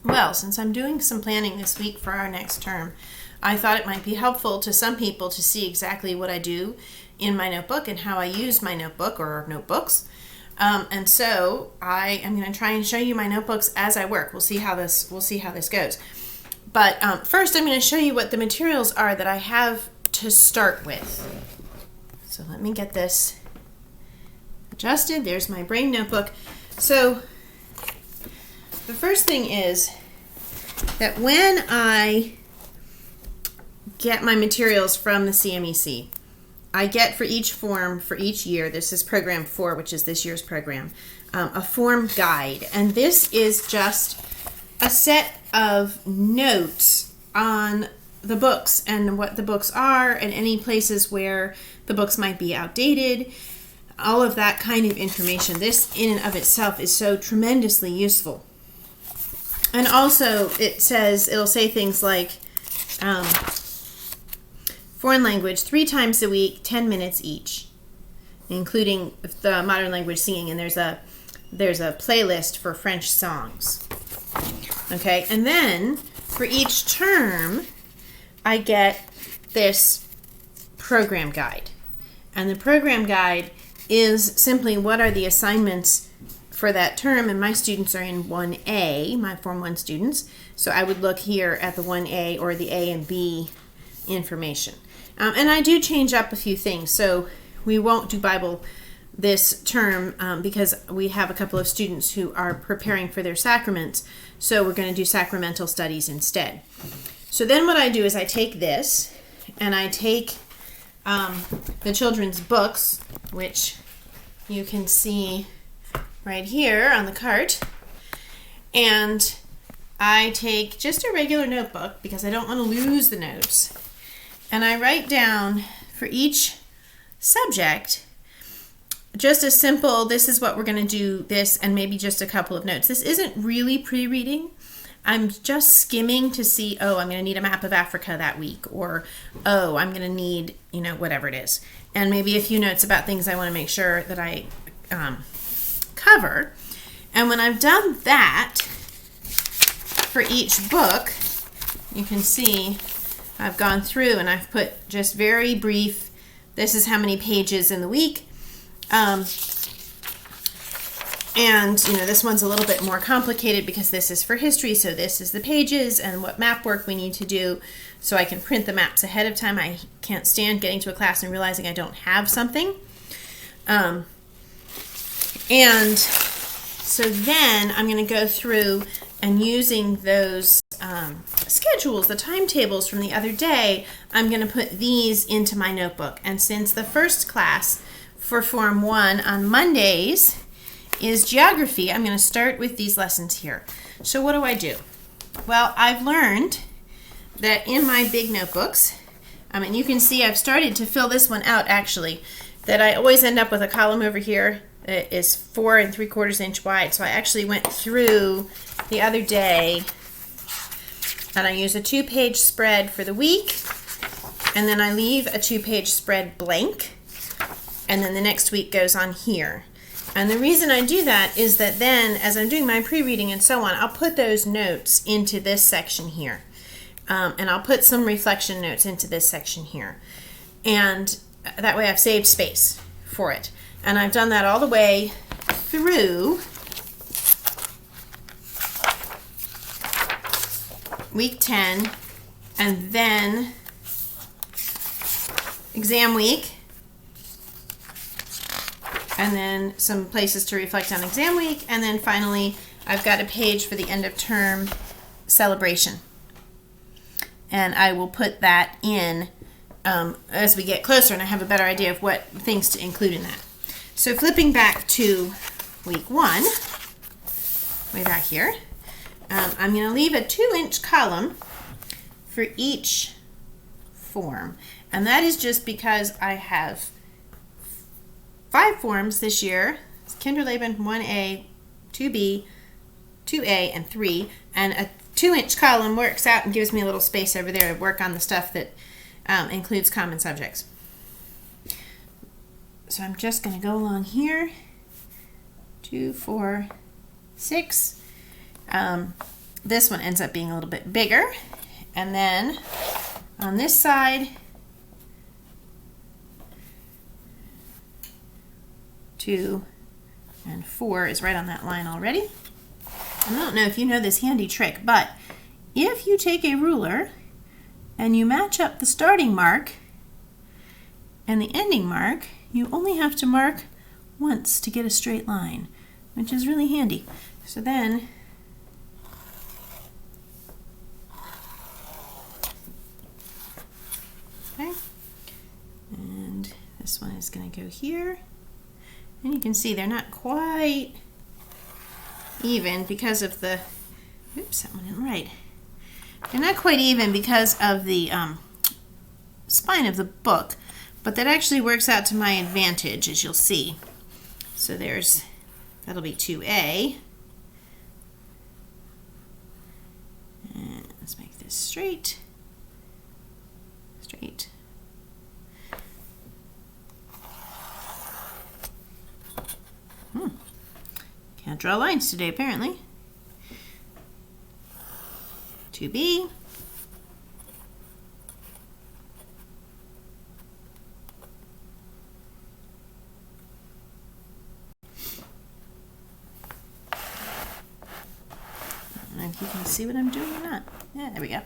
Well, since I'm doing some planning this week for our next term, I thought it might be helpful to some people to see exactly what I do in my notebook and how I use my notebook or notebooks. And so I am going to try and show you my notebooks as I work. We'll see how this goes. But first, I'm going to show you what the materials are that I have to start with. So let me get this adjusted. There's my brain notebook. So the first thing is that when I get my materials from the CMEC, I get for each form for each year, this is program 4, which is this year's program, a form guide. And this is just a set of notes on the books and what the books are and any places where the books might be outdated, all of that kind of information. This in and of itself is so tremendously useful. And also it'll say things like foreign language 3 times a week, 10 minutes each, including the modern language singing, and there's a playlist for French songs. Okay, and then for each term I get this program guide. And the program guide is simply what are the assignments for that term, and my students are in 1A, my Form 1 students. So I would look here at the 1A or the A and B information. And I do change up a few things. So we won't do Bible this term because we have a couple of students who are preparing for their sacraments. So we're going to do sacramental studies instead. So then what I do is I take this and I take the children's books, which you can see right here on the cart, and I take just a regular notebook because I don't want to lose the notes, and I write down for each subject just a simple, this is what we're going to do, this, and maybe just a couple of notes. This isn't really pre-reading. I'm just skimming to see, oh, I'm going to need a map of Africa that week, or, oh, I'm going to need, whatever it is. And maybe a few notes about things I want to make sure that I cover. And when I've done that for each book, you can see I've gone through and I've put just very brief, this is how many pages in the week. And, this one's a little bit more complicated because this is for history, so this is the pages and what map work we need to do so I can print the maps ahead of time. I can't stand getting to a class and realizing I don't have something. And so then I'm going to go through and using those schedules, the timetables from the other day, I'm going to put these into my notebook. And since the first class for Form 1 on Mondays is geography, I'm going to start with these lessons here. So what do? Well, I've learned that in my big notebooks, and you can see I've started to fill this one out actually, that I always end up with a column over here that is 4 3/4 inch wide. So I actually went through the other day and I use a 2-page spread for the week, and then I leave a 2-page spread blank, and then the next week goes on here. And the reason I do that is that then, as I'm doing my pre-reading and so on, I'll put those notes into this section here. And I'll put some reflection notes into this section here. And that way I've saved space for it. And I've done that all the way through week 10, and then exam week, and then some places to reflect on exam week, and then finally I've got a page for the end of term celebration. And I will put that in as we get closer and I have a better idea of what things to include in that. So flipping back to week 1, way back here, I'm going to leave a 2-inch column for each form. And that is just because I have 5 forms this year. It's Kinderleben 1A, 2B, 2A, and 3. And a 2-inch column works out and gives me a little space over there to work on the stuff that includes common subjects. So I'm just going to go along here. 2, 4, 6. this one ends up being a little bit bigger. And then on this side, 2 and 4 is right on that line already. I don't know if you know this handy trick, but if you take a ruler and you match up the starting mark and the ending mark, you only have to mark once to get a straight line, which is really handy. So then okay, and this one is going to go here. And you can see they're not quite even because of the, oops, that one isn't right. They're not quite even because of the spine of the book, but that actually works out to my advantage, as you'll see. So that'll be 2A. And let's make this straight. Straight. Can't draw lines today, apparently. 2B. I don't know if you can see what I'm doing or not. Yeah, there we go.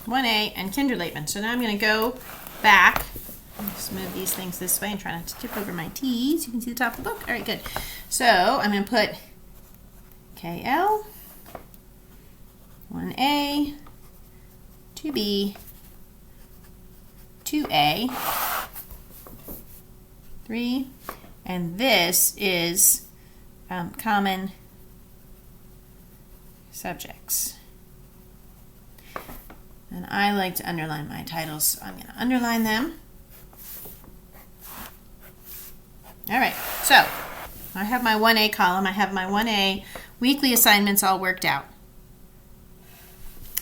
"1A" and Kinderleitman. So now I'm going to go back. Just move these things this way and try not to tip over my T's. You can see the top of the book. All right, good. So I'm going to put KL, 1A, 2B, 2A, 3, and this is common subjects. And I like to underline my titles, so I'm going to underline them. All right, so I have my 1A column. I have my 1A weekly assignments all worked out.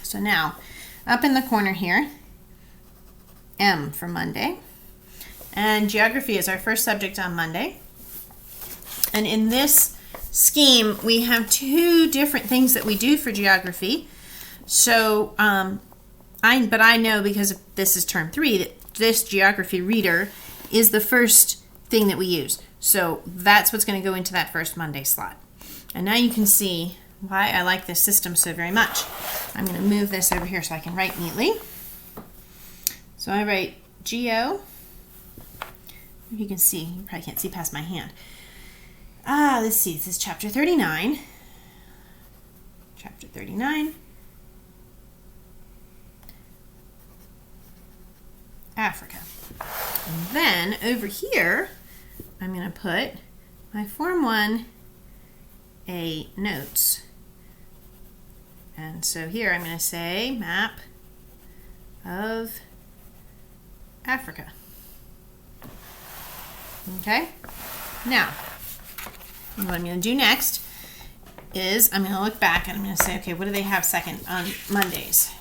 So now, up in the corner here, M for Monday. And geography is our first subject on Monday. And in this scheme, we have 2 different things that we do for geography. So, but I know because this is term 3 that this geography reader is the first thing that we use. So that's what's going to go into that first Monday slot. And now you can see why I like this system so very much. I'm going to move this over here so I can write neatly. So I write Geo. You can see, you probably can't see past my hand. Let's see, this is chapter 39. Chapter 39. Africa. And then over here, I'm going to put my Form 1A notes. And so here I'm going to say map of Africa. Okay? Now, what I'm going to do next is I'm going to look back and I'm going to say, okay, what do they have second on Mondays?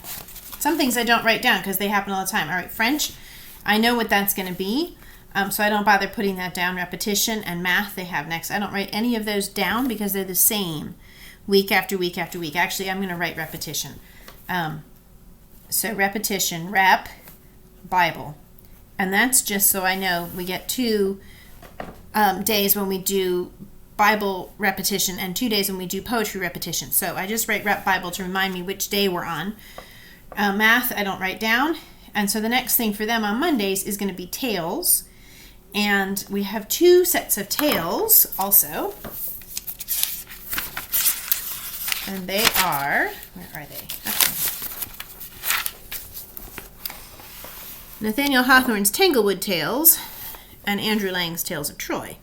Some things I don't write down because they happen all the time. All right, French, I know what that's going to be, so I don't bother putting that down. Repetition and math they have next. I don't write any of those down because they're the same week after week after week. Actually, I'm going to write repetition. So repetition, rep, Bible. And that's just so I know we get 2 days when we do Bible repetition and 2 days when we do poetry repetition. So I just write rep Bible to remind me which day we're on. Math I don't write down. And so the next thing for them on Mondays is going to be tales. And we have 2 sets of tales also. And they are, where are they? Nathaniel Hawthorne's Tanglewood Tales and Andrew Lang's Tales of Troy.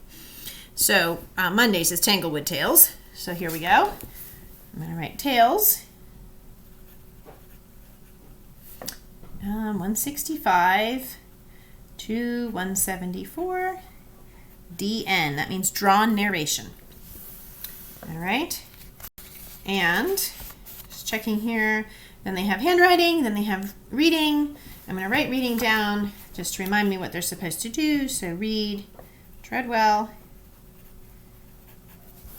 So Mondays is Tanglewood Tales. So here we go. I'm going to write tales. 165 to 174 DN. That means drawn narration. All right. And just checking here. Then they have handwriting. Then they have reading. I'm going to write reading down just to remind me what they're supposed to do. So read, tread well,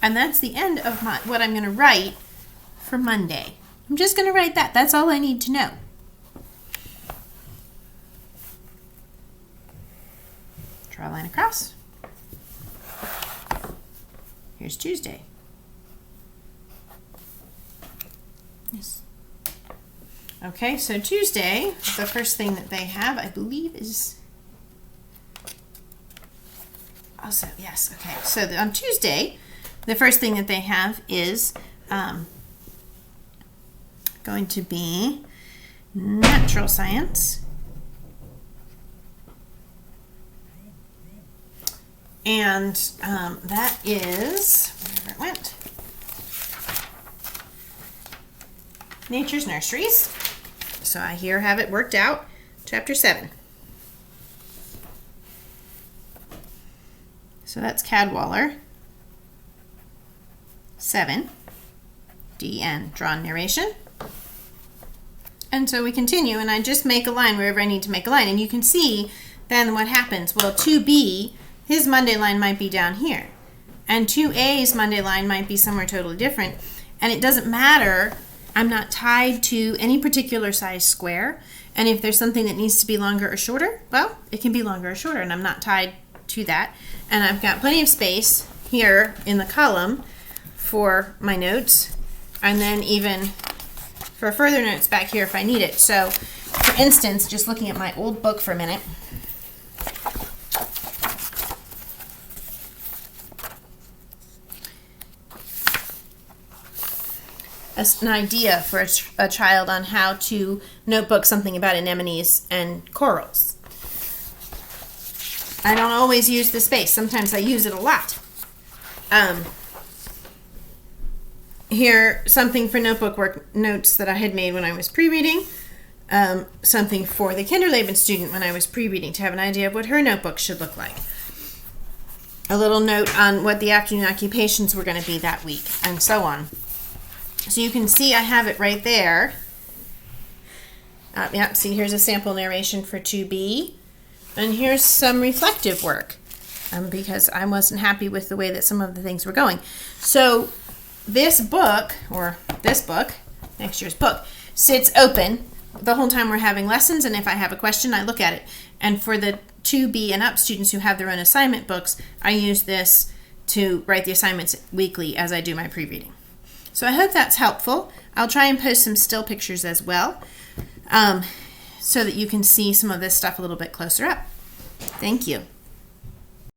And that's the end of what I'm going to write for Monday. I'm just going to write that. That's all I need to know. Draw a line across. Here's Tuesday. Yes. Okay, so Tuesday, the first thing that they have, I believe, is also, yes, okay. So on Tuesday, the first thing that they have is going to be natural science. And that is, wherever it went, Nature's Nurseries. So I here have it worked out, chapter 7. So that's Cadwallader 7, DN, drawn narration. And so we continue, and I just make a line wherever I need to make a line. And you can see then what happens. Well, 2B, his Monday line might be down here. And 2A's Monday line might be somewhere totally different. And it doesn't matter. I'm not tied to any particular size square. And if there's something that needs to be longer or shorter, well, it can be longer or shorter, and I'm not tied to that. And I've got plenty of space here in the column for my notes, and then even for further notes back here if I need it. So, for instance, just looking at my old book for a minute, an idea for a child on how to notebook something about anemones and corals. I don't always use the space. Sometimes I use it a lot. Here, something for notebook work notes that I had made when I was pre-reading. Something for the Kinderleben student when I was pre-reading to have an idea of what her notebook should look like. A little note on what the afternoon occupations were going to be that week, and so on. So you can see I have it right there. Yep, see, here's a sample narration for 2B. And here's some reflective work because I wasn't happy with the way that some of the things were going. So this book, next year's book, sits open the whole time we're having lessons, and if I have a question, I look at it. And for the 2B and up students who have their own assignment books, I use this to write the assignments weekly as I do my pre-reading. So I hope that's helpful. I'll try and post some still pictures as well so that you can see some of this stuff a little bit closer up. Thank you.